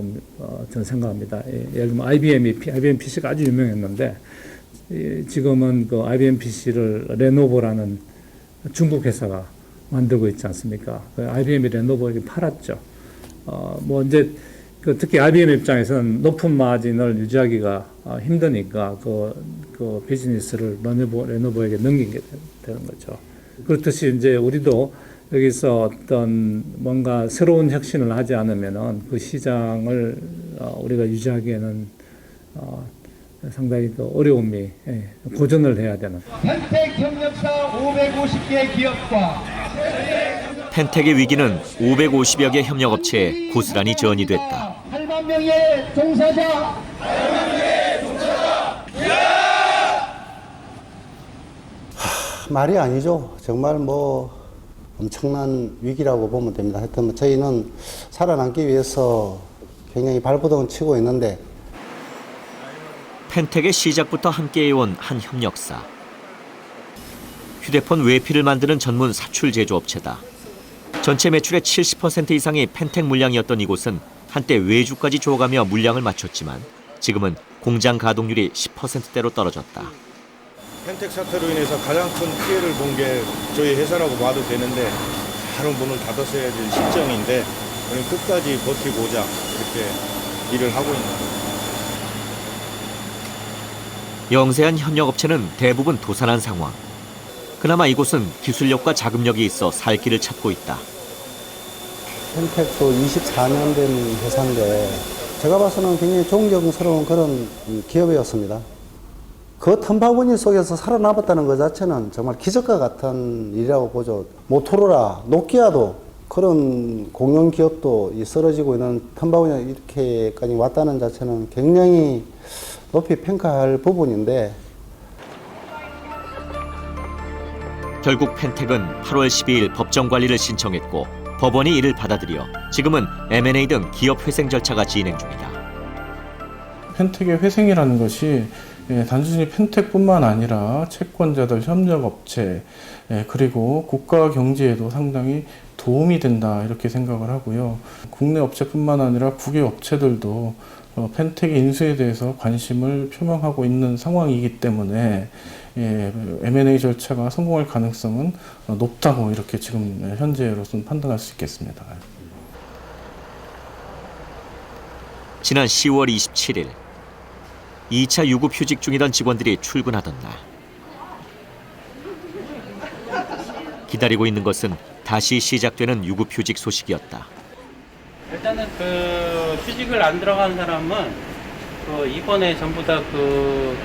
저는 생각합니다. 예를 들면 IBM PC가 아주 유명했는데 지금은 그 IBM PC를 레노버라는 중국 회사가 만들고 있지 않습니까? IBM이 레노버에게 팔았죠. 뭐 이제 특히 IBM 입장에서는 높은 마진을 유지하기가 힘드니까 그 비즈니스를 레노버에게 넘기게 되는 거죠. 그렇듯이 이제 우리도 여기서 어떤 뭔가 새로운 혁신을 하지 않으면은 그 시장을 우리가 유지하기에는 상당히 그 어려움이 고전을 해야 되는. 펜텍 협력사 550개 기업과 펜텍의 위기는 550여 개 협력업체에 고스란히 전이됐다. 8만 명의 종사자. 말이 아니죠. 정말 뭐 엄청난 위기라고 보면 됩니다. 하여튼 저희는 살아남기 위해서 굉장히 발버둥을 치고 있는데 펜텍의 시작부터 함께해온 한 협력사. 휴대폰 외피를 만드는 전문 사출 제조업체다. 전체 매출의 70% 이상이 펜텍 물량이었던 이곳은 한때 외주까지 줘가며 물량을 맞췄지만 지금은 공장 가동률이 10%대로 떨어졌다. 펜텍 사태로 인해서 가장 큰 피해를 본 게 저희 회사라고 봐도 되는데 바로 문을 닫았어야 될 실정인데 우리는 끝까지 버티고자 이렇게 일을 하고 있는 거예요. 영세한 협력업체는 대부분 도산한 상황. 그나마 이곳은 기술력과 자금력이 있어 살 길을 찾고 있다. 펜텍도 24년 된 회사인데 제가 봐서는 굉장히 존경스러운 그런 기업이었습니다. 그 틈바구니 속에서 살아남았다는 것 자체는 정말 기적과 같은 일이라고 보죠. 모토로라, 노키아도 그런 공룡 기업도 쓰러지고 있는 틈바구니에 이렇게까지 왔다는 자체는 굉장히 높이 평가할 부분인데 결국 펜텍은 8월 12일 법정 관리를 신청했고 법원이 이를 받아들여 지금은 M&A 등 기업 회생 절차가 진행 중이다. 펜텍의 회생이라는 것이 단순히 펜텍뿐만 아니라 채권자들, 협력업체, 그리고 국가 경제에도 상당히 도움이 된다 이렇게 생각을 하고요. 국내 업체뿐만 아니라 국외 업체들도 펜텍의 인수에 대해서 관심을 표명하고 있는 상황이기 때문에 M&A 절차가 성공할 가능성은 높다고 이렇게 지금 현재로서는 판단할 수 있겠습니다. 지난 10월 27일 2차 유급 휴직 중이던 직원들이 출근하던 날. 기다리고 있는 것은 다시 시작되는 유급 휴직 소식이었다. 일단은 그 휴직을 안 들어간 사람은 그 이번에 전부 다 그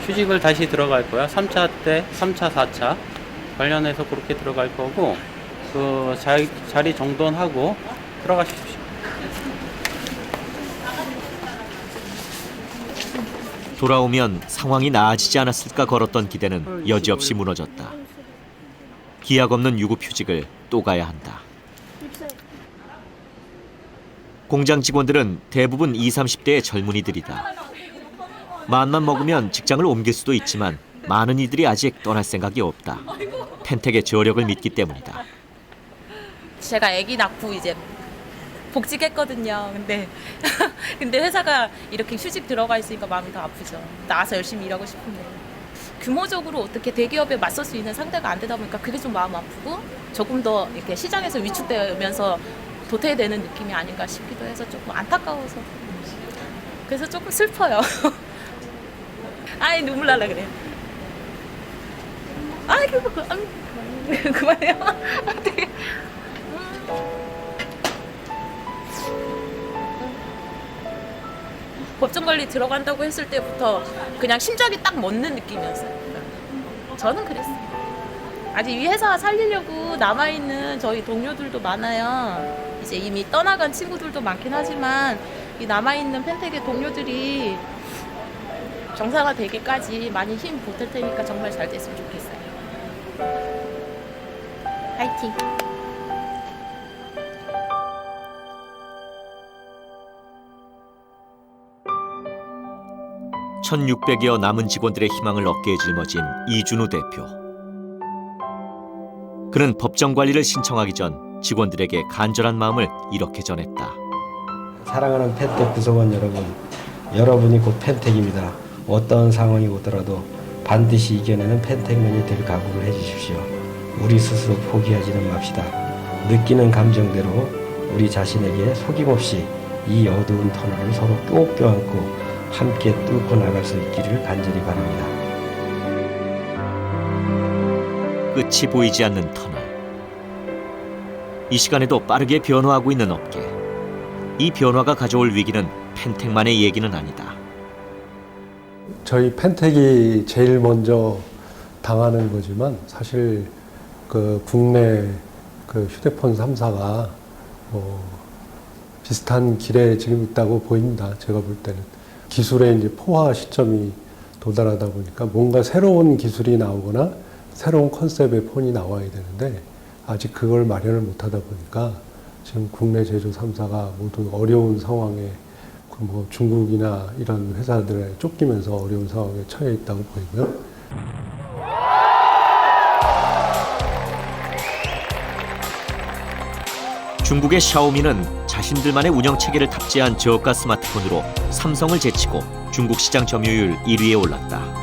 휴직을 다시 들어갈 거야. 3차 때, 3차, 4차 관련해서 그렇게 들어갈 거고 그 자리 정돈하고 들어가십시오. 돌아오면 상황이 나아지지 않았을까 걸었던 기대는 여지없이 무너졌다. 기약 없는 유급 휴직을 또 가야 한다. 공장 직원들은 대부분 20, 30대의 젊은이들이다. 마음만 먹으면 직장을 옮길 수도 있지만 많은 이들이 아직 떠날 생각이 없다. 펜텍의 저력을 믿기 때문이다. 제가 아기 낳고 이제 복직했거든요. 근데 회사가 이렇게 휴직 들어가 있으니까 마음이 더 아프죠. 나와서 열심히 일하고 싶은데 규모적으로 어떻게 대기업에 맞설 수 있는 상대가 안 되다 보니까 그게 좀 마음 아프고 조금 더 이렇게 시장에서 위축되면서 도태되는 느낌이 아닌가 싶기도 해서 조금 안타까워서 그래서 조금 슬퍼요. 아이 눈물 날라 그래요. 아이 그만해요. 어떻게? 법정관리 들어간다고 했을 때부터 그냥 심장이 딱 멎는 느낌이었어요. 저는 그랬어요. 아직 이 회사 살리려고 남아있는 저희 동료들도 많아요. 이제 이미 떠나간 친구들도 많긴 하지만 이 남아있는 펜텍의 동료들이 정상화 되기까지 많이 힘 보탤 테니까 정말 잘 됐으면 좋겠어요. 화이팅! 1600여 남은 직원들의 희망을 어깨에 짊어진 이준우 대표. 그는 법정 관리를 신청하기 전 직원들에게 간절한 마음을 이렇게 전했다. 사랑하는 펜텍 구성원 여러분, 여러분이 곧 펜텍입니다. 어떤 상황이 오더라도 반드시 이겨내는 펜텍맨이 될 각오를 해주십시오. 우리 스스로 포기하지는 맙시다. 느끼는 감정대로 우리 자신에게 속임없이 이 어두운 터널을 서로 꼭 껴안고 함께 뚫고 나갈 수 있기를 간절히 바랍니다. 끝이 보이지 않는 터널. 이 시간에도 빠르게 변화하고 있는 업계. 이 변화가 가져올 위기는 펜텍만의 얘기는 아니다. 저희 펜텍이 제일 먼저 당하는 거지만 사실 그 국내 그 휴대폰 3사가 비슷한 길에 지금 있다고 보입니다. 제가 볼 때는 기술의 이제 포화 시점이 도달하다 보니까 뭔가 새로운 기술이 나오거나 새로운 컨셉의 폰이 나와야 되는데 아직 그걸 마련을 못하다 보니까 지금 국내 제조 3사가 모두 어려운 상황에 뭐 중국이나 이런 회사들에 쫓기면서 어려운 상황에 처해 있다고 보이고요. 중국의 샤오미는 자신들만의 운영 체계를 탑재한 저가 스마트폰으로 삼성을 제치고 중국 시장 점유율 1위에 올랐다.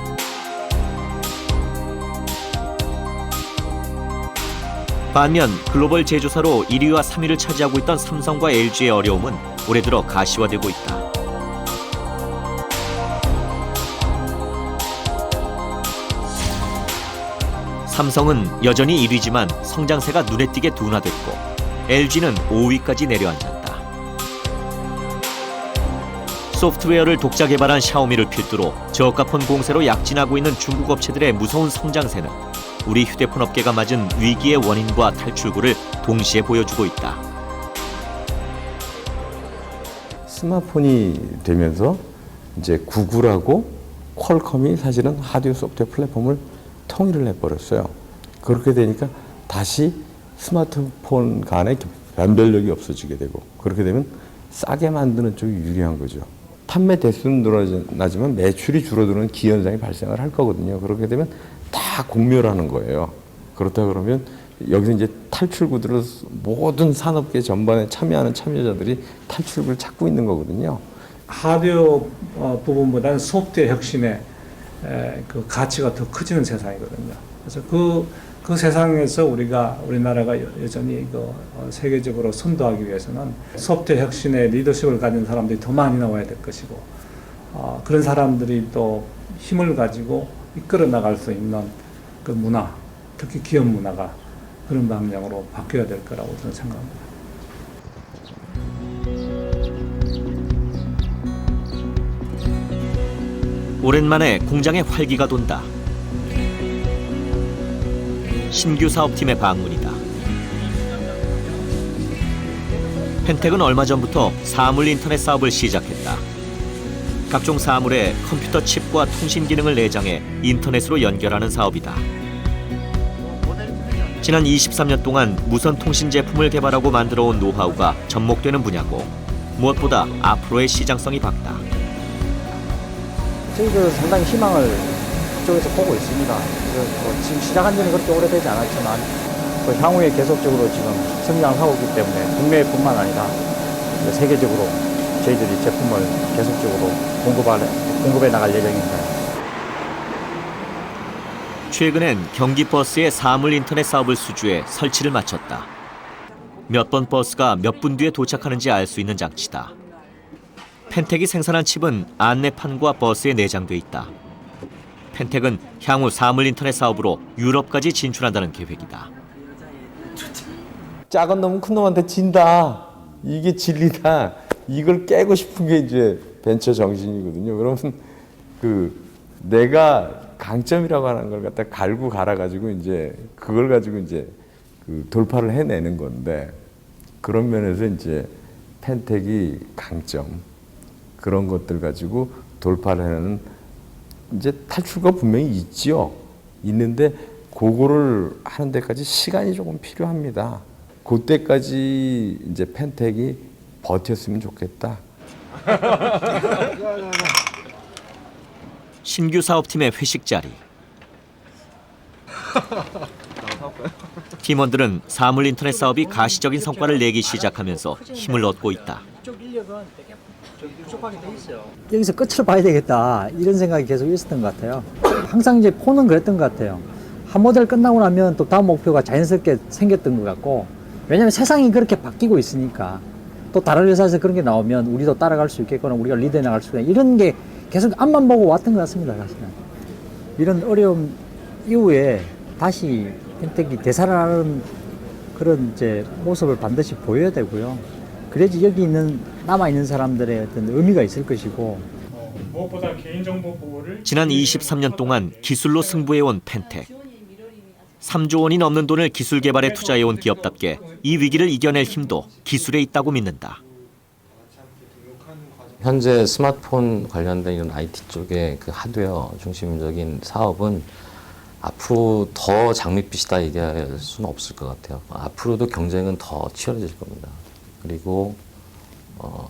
반면 글로벌 제조사로 1위와 3위를 차지하고 있던 삼성과 LG의 어려움은 올해 들어 가시화되고 있다. 삼성은 여전히 1위지만 성장세가 눈에 띄게 둔화됐고 LG는 5위까지 내려앉았다. 소프트웨어를 독자 개발한 샤오미를 필두로 저가폰 공세로 약진하고 있는 중국 업체들의 무서운 성장세는 우리 휴대폰 업계가 맞은 위기의 원인과 탈출구를 동시에 보여주고 있다. 스마트폰이 되면서 이제 구글하고 퀄컴이 사실은 하드웨어 소프트웨어 플랫폼을 통일을 해버렸어요. 그렇게 되니까 다시 스마트폰 간의 변별력이 없어지게 되고 그렇게 되면 싸게 만드는 쪽이 유리한 거죠. 판매 대수는 늘어나지만 매출이 줄어드는 기현상이 발생을 할 거거든요. 그렇게 되면 다 공멸하는 거예요. 그렇다 그러면 여기서 이제 탈출구들을 모든 산업계 전반에 참여하는 참여자들이 탈출구를 찾고 있는 거거든요. 하드웨어 부분보다는 소프트웨어 혁신의 그 가치가 더 커지는 세상이거든요. 그래서 그 세상에서 우리나라가 여전히 세계적으로 선도하기 위해서는 소프트웨어 혁신의 리더십을 가진 사람들이 더 많이 나와야 될 것이고 그런 사람들이 또 힘을 가지고 이끌어 나갈 수 있는 그 문화, 특히 기업 문화가 그런 방향으로 바뀌어야 될 거라고 저는 생각합니다. 오랜만에 공장에 활기가 돈다. 신규 사업팀의 방문이다. 펜텍은 얼마 전부터 사물 인터넷 사업을 시작했다. 각종 사물에 컴퓨터 칩과 통신 기능을 내장해 인터넷으로 연결하는 사업이다. 지난 23년 동안 무선 통신 제품을 개발하고 만들어온 노하우가 접목되는 분야고 무엇보다 앞으로의 시장성이 밝다. 저희도 상당히 희망을 그쪽에서 보고 있습니다. 지금 시작한 지는 그렇게 오래되지 않았지만 향후에 계속적으로 지금 성장하고 있기 때문에 국내뿐만 아니라 세계적으로 저희들이 제품을 계속적으로 공급해 나갈 예정입니다. 최근엔 경기버스의 사물 인터넷 사업을 수주해 설치를 마쳤다. 몇 번 버스가 몇 분 뒤에 도착하는지 알 수 있는 장치다. 펜텍이 생산한 칩은 안내판과 버스에 내장돼 있다. 펜텍은 향후 사물 인터넷 사업으로 유럽까지 진출한다는 계획이다. 작은 놈은 큰 놈한테 진다. 이게 진리다. 이걸 깨고 싶은 게 이제 벤처 정신이거든요. 그러면 내가 강점이라고 하는 걸 갖다 갈고 갈아가지고 이제 그걸 가지고 이제 돌파를 해내는 건데 그런 면에서 이제 펜텍이 강점 그런 것들 가지고 돌파를 하는 이제 탈출구가 분명히 있지요. 있는데 그거를 하는 데까지 시간이 조금 필요합니다. 그때까지 이제 펜텍이 버텼으면 좋겠다. 신규 사업팀의 회식 자리. 팀원들은 사물 인터넷 사업이 가시적인 성과를 내기 시작하면서 힘을 얻고 있다. 여기서 끝을 봐야 되겠다 이런 생각이 계속 있었던 것 같아요. 항상 이제 폰은 그랬던 것 같아요. 한 모델 끝나고 나면 또 다음 목표가 자연스럽게 생겼던 것 같고 왜냐하면 세상이 그렇게 바뀌고 있으니까 또 다른 회사에서 그런 게 나오면 우리도 따라갈 수 있겠거나 우리가 리드해 나갈 수 있겠거나 이런 게 계속 앞만 보고 왔던 것 같습니다. 사실은 이런 어려움 이후에 다시 펜텍이 되살아나는 그런 이제 모습을 반드시 보여야 되고요. 그래야지 여기 남아 있는 사람들의 어떤 의미가 있을 것이고. 무엇보다 개인정보 보호를 지난 23년 동안 기술로 승부해온 펜텍. 3조 원이 넘는 돈을 기술 개발에 투자해온 기업답게 이 위기를 이겨낼 힘도 기술에 있다고 믿는다. 현재 스마트폰 관련된 이런 IT 쪽의 그 하드웨어 중심적인 사업은 앞으로 더 장밋빛이다 얘기할 수는 없을 것 같아요. 앞으로도 경쟁은 더 치열해질 겁니다. 그리고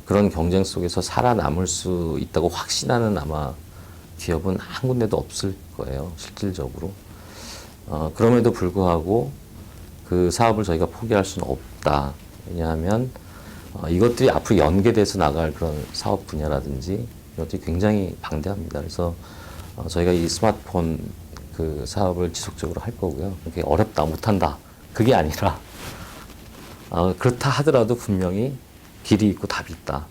그런 경쟁 속에서 살아남을 수 있다고 확신하는 아마 기업은 한 군데도 없을 거예요, 실질적으로. 그럼에도 불구하고 그 사업을 저희가 포기할 수는 없다. 왜냐하면 이것들이 앞으로 연계돼서 나갈 그런 사업 분야라든지 이것들이 굉장히 방대합니다. 그래서 저희가 이 스마트폰 그 사업을 지속적으로 할 거고요. 그게 어렵다, 못한다. 그게 아니라 그렇다 하더라도 분명히 길이 있고 답이 있다.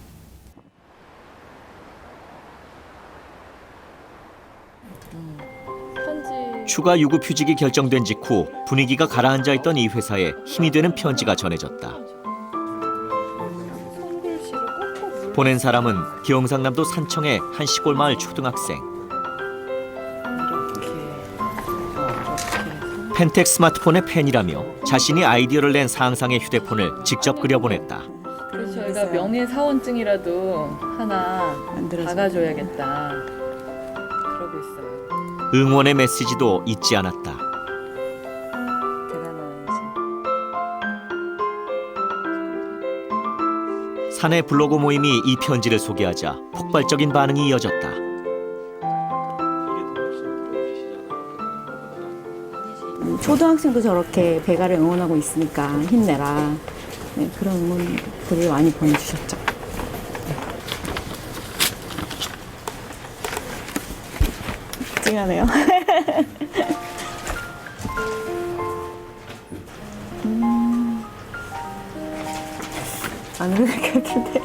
추가 유급 휴직이 결정된 직후 분위기가 가라앉아 있던 이 회사에 힘이 되는 편지가 전해졌다. 보낸 사람은 경상남도 산청의 한 시골 마을 초등학생. 펜텍 스마트폰의 팬이라며 자신이 아이디어를 낸 상상의 휴대폰을 직접 그려보냈다. 그래서 저희가 명예사원증이라도 하나 박아줘야겠다. 그러고 있어요. 응원의 메시지도 잊지 않았다. 사내 블로그 모임이 이 편지를 소개하자 폭발적인 반응이 이어졌다. 초등학생도 저렇게 배가를 응원하고 있으니까 힘내라. 네, 그런 응원들을 많이 보내주셨죠. 찡하네요. 안 그럴 것 같은데.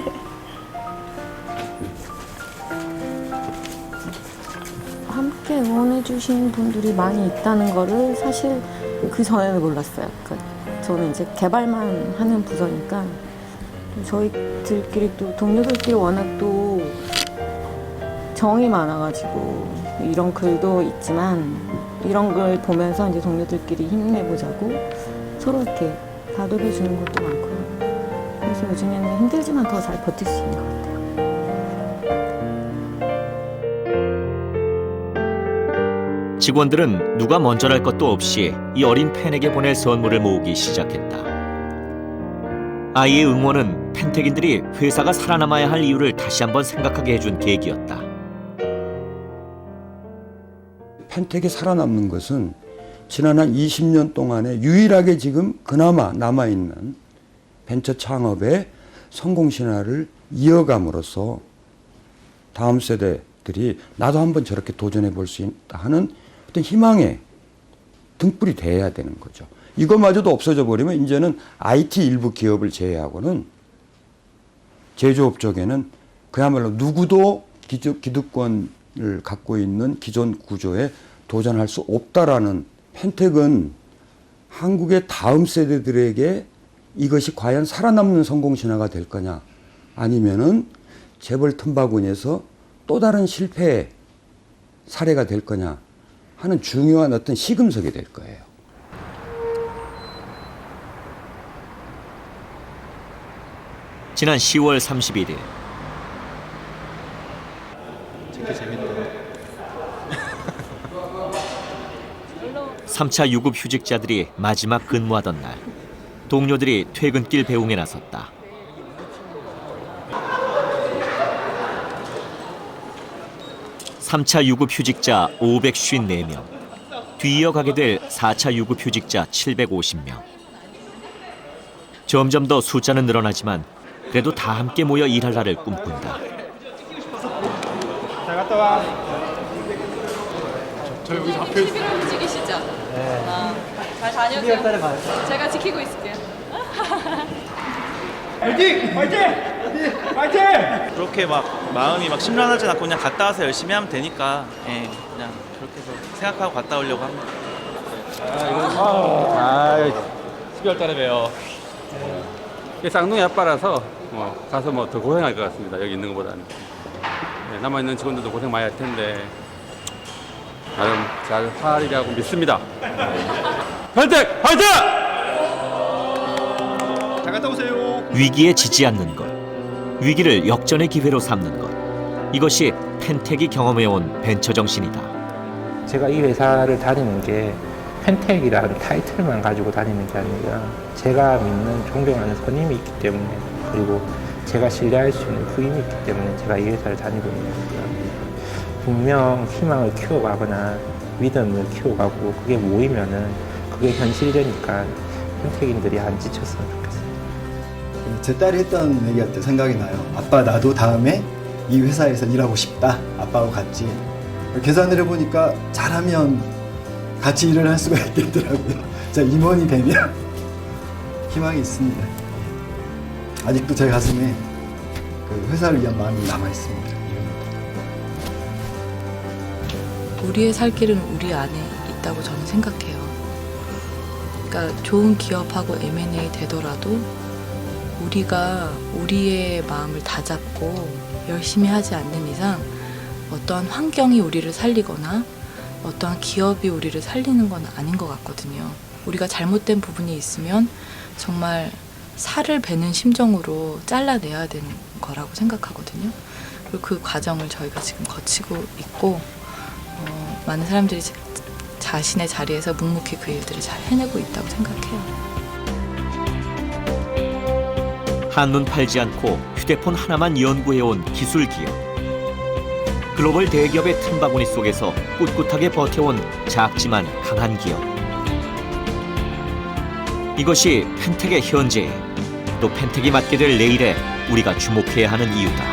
함께 응원해주신 분들이 많이 있다는 거를 사실 그 전에는 몰랐어요. 그러니까 저는 이제 개발만 하는 부서니까 저희들끼리 또 동료들끼리 워낙 또 정이 많아가지고 이런 글도 있지만 이런 글 보면서 이제 동료들끼리 힘내보자고 서로 이렇게 다독여 주는 것도 많고요. 그래서 요즘에는 힘들지만 더 잘 버틸 수 있는 것 같아요. 직원들은 누가 먼저랄 것도 없이 이 어린 팬에게 보낼 선물을 모으기 시작했다. 아이의 응원은 펜텍인들이 회사가 살아남아야 할 이유를 다시 한번 생각하게 해준 계기였다. 펜텍이 살아남는 것은 지난 한 20년 동안에 유일하게 지금 그나마 남아있는 벤처 창업의 성공 신화를 이어감으로써 다음 세대들이 나도 한번 저렇게 도전해 볼 수 있다 하는 어떤 희망의 등불이 돼야 되는 거죠. 이것마저도 없어져 버리면 이제는 IT 일부 기업을 제외하고는 제조업 쪽에는 그야말로 누구도 기득권을 갖고 있는 기존 구조에 도전할 수 없다라는 펜텍은 한국의 다음 세대들에게 이것이 과연 살아남는 성공 신화가 될 거냐 아니면은 재벌 틈바구니에서 또 다른 실패의 사례가 될 거냐 하는 중요한 어떤 시금석이 될 거예요. 지난 10월 31일 3차 유급 휴직자들이 마지막 근무하던 날 동료들이 퇴근길 배웅에 나섰다. (3차) 유급 휴직자 554명, 뒤이어가게 될 4차 유급 휴직자 750명. 점점 더 숫자는 늘어나지만 그래도 다 함께 모여 일할 날을 꿈꾼다. 잘 갔다 와. 저 여기 앞에 11월 움직이시죠? 네. 잘 다녀오세요. 12월 달에 봐요. 제가 지키고 있을게요. 화이팅! 화이팅! 화이팅! 그렇게 막 마음이 막 심란하진 않고 그냥 갔다 와서 열심히 하면 되니까 그냥 그렇게 해서 생각하고 갔다 오려고 합니다. 12월 달에 봬요. 쌍둥이 아빠라서 가서 더 고생할 것 같습니다. 여기 있는 것보다는. 남아있는 직원들도 고생 많이 할 텐데 나름 잘 하리라고 믿습니다. 펜텍 화이팅! 잘 갔다 오세요. 위기에 지지 않는 것, 위기를 역전의 기회로 삼는 것. 이것이 펜텍이 경험해온 벤처 정신이다. 제가 이 회사를 다니는 게 펜텍이라는 타이틀만 가지고 다니는 게 아니라 제가 믿는 존경하는 선임이 있기 때문에, 그리고 제가 신뢰할 수 있는 후임이 있기 때문에 제가 이 회사를 다니고 있는 겁니다. 분명 희망을 키워가거나 믿음을 키워가고 그게 모이면은 그게 현실되니까 펜텍인들이 안 지쳤으면 좋겠어요. 제 딸이 했던 얘기가 때 생각이 나요. 아빠 나도 다음에 이 회사에서 일하고 싶다. 아빠하고 같이. 계산을 해보니까 잘하면 같이 일을 할 수가 있겠더라고요. 자, 임원이 되면 희망이 있습니다. 아직도 제 가슴에 그 회사를 위한 마음이 남아 있습니다. 우리의 살 길은 우리 안에 있다고 저는 생각해요. 그러니까 좋은 기업하고 M&A 되더라도 우리가 우리의 마음을 다잡고 열심히 하지 않는 이상 어떠한 환경이 우리를 살리거나 어떠한 기업이 우리를 살리는 건 아닌 것 같거든요. 우리가 잘못된 부분이 있으면 정말 살을 베는 심정으로 잘라내야 되는 거라고 생각하거든요. 그리고 그 과정을 저희가 지금 거치고 있고 많은 사람들이 자신의 자리에서 묵묵히 그 일들을 잘 해내고 있다고 생각해요. 한눈 팔지 않고 휴대폰 하나만 연구해온 기술 기업. 글로벌 대기업의 틈바구니 속에서 꿋꿋하게 버텨온 작지만 강한 기업. 이것이 펜텍의 현재, 또 펜텍이 맡게 될 내일에 우리가 주목해야 하는 이유다.